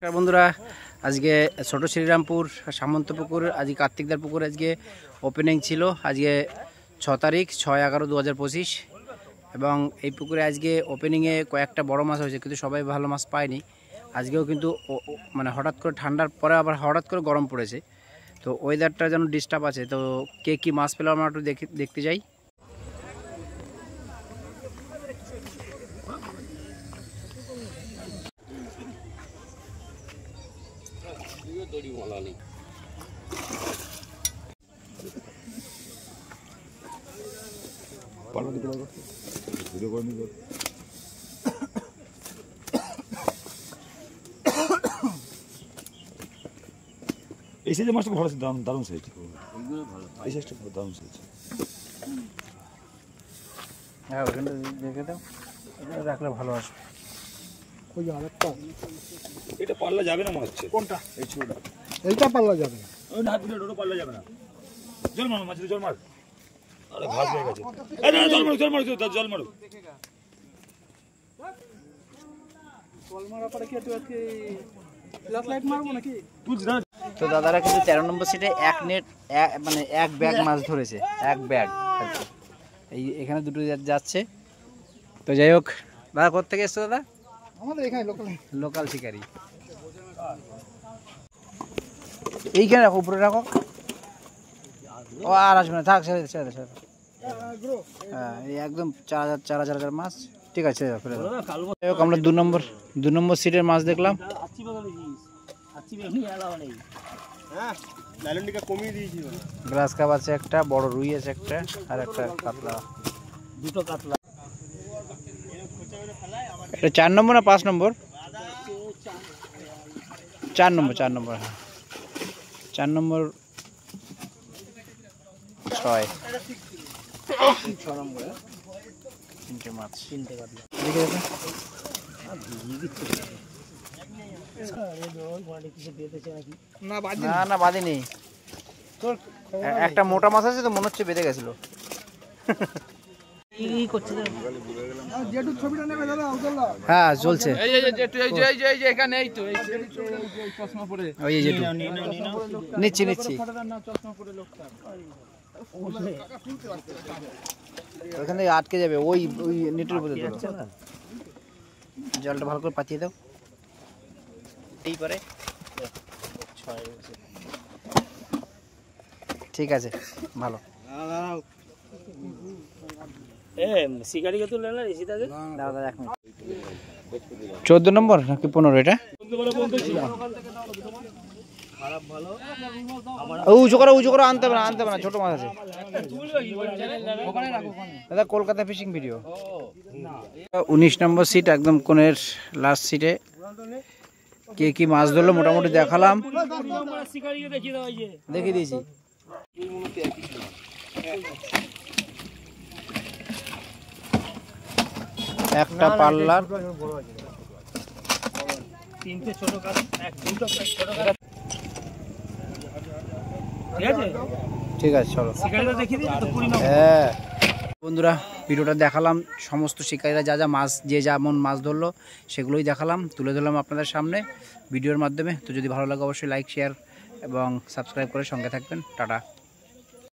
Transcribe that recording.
বন্ধুরা আজকে ছোট শ্রীরামপুর সামন্তপুকুর আজকে কার্তিকদার পুকুর আজকে ওপেনিং ছিল আজকে 6 তারিখ 6/11/2025 এবং এই পুকুরে আজকে ওপেনিংয়ে কয়েকটা বড় মাছ হয়েছে কিন্তু সবাই ভালো মাছ পায়নি। আজকেও কিন্তু মানে হঠাৎ করে ঠান্ডার পরে আবার হঠাৎ করে গরম পড়েছে, তো ওয়েদারটা যেন ডিস্টার্ব আছে। তো কে কী মাছ পেলাম আমরা একটু দেখতে যাই। এই সাইজের মাছটা ভালো আছে, দারুণ সাইজ। এই সাইজটা দারুণ সাইজ। হ্যাঁ ওখানে দেখে দাও, রাখলে ভালো আসবে। ওই যে আরেকটা, এটা পাল্লা যাবে না মনে হচ্ছে। কোনটা? এই ছোটটা। এইটা পাল্লা যাবে না। ওই হাত দিলে ওটা পাল্লা যাবে না। জল মারো মাছ, জল মার। আরে ঘাস হয়ে গেছে। এই না জল মারো, জল মারো। জল মারা পরে কি তুই আজকে ফ্ল্যাশ লাইট মারবো নাকি? তো দাদারা কিন্তু 13 নম্বর সিটে এক নেট মানে এক ব্যাগ মাছ ধরেছে, এক ব্যাগ। এই এখানে দুটো যাচ্ছে। তো যাই হোক, দাদা কোথা থেকে এসছো দাদা? আমাদের এখানে লোকাল শিকারি। এইখানে রাখো, উপরে রাখো। ও আর আসবে না, থাক ছেড়ে ছেড়ে ছেড়ে। হ্যাঁ এই একদম 4,000 মাছ। ঠিক আছে, আমরা 2 নম্বর সিটের মাছ দেখলাম। গ্লাস কাপ আছে একটা, বড় রুই আছে একটা, আর একটা কাতলা, দুটো কাতলা। এটা 4 নম্বর না 5 নম্বর? 4 নম্বর। হ্যাঁ 4 নম্বর 6 নম্বর। তিনটে মাছ, তিনটে কাতলা। দেখে দেখো না বাঁধেনি। একটা মোটা মাছ আছে তো মনে হচ্ছে বেঁধে গেছিল। হ্যাঁ চলছে। নিচ্ছি ওখান থেকে আটকে যাবে, ওই নেটের উপরে জলটা ভালো করে পাঠিয়ে দাও। এই পরে ঠিক আছে, ভালো। 14 নম্বর নাকি 15 এটা? উঁচু করো, আনতে হবে না, ছোট মাছ আছে দাদা। Kolkata fishing video. 19 নম্বর সিট একদম কোণের লাস্ট সিটে কে কি মাছ ধরলো মোটামুটি দেখালাম, দেখিয়ে দিয়েছি। একটা পাল্লার তিনটে ছোট কাপ, দুটো ছোট কাপ। ঠিক আছে চলো। হ্যাঁ বন্ধুরা, ভিডিওটা দেখালাম, সমস্ত শিকারীরা যা মাছ যে যেমন মাছ ধরলো সেগুলোই দেখালাম, তুলে ধরলাম আপনাদের সামনে ভিডিওর মাধ্যমে। তো যদি ভালো লাগে অবশ্যই লাইক, শেয়ার এবং সাবস্ক্রাইব করে সঙ্গে থাকবেন। টাটা।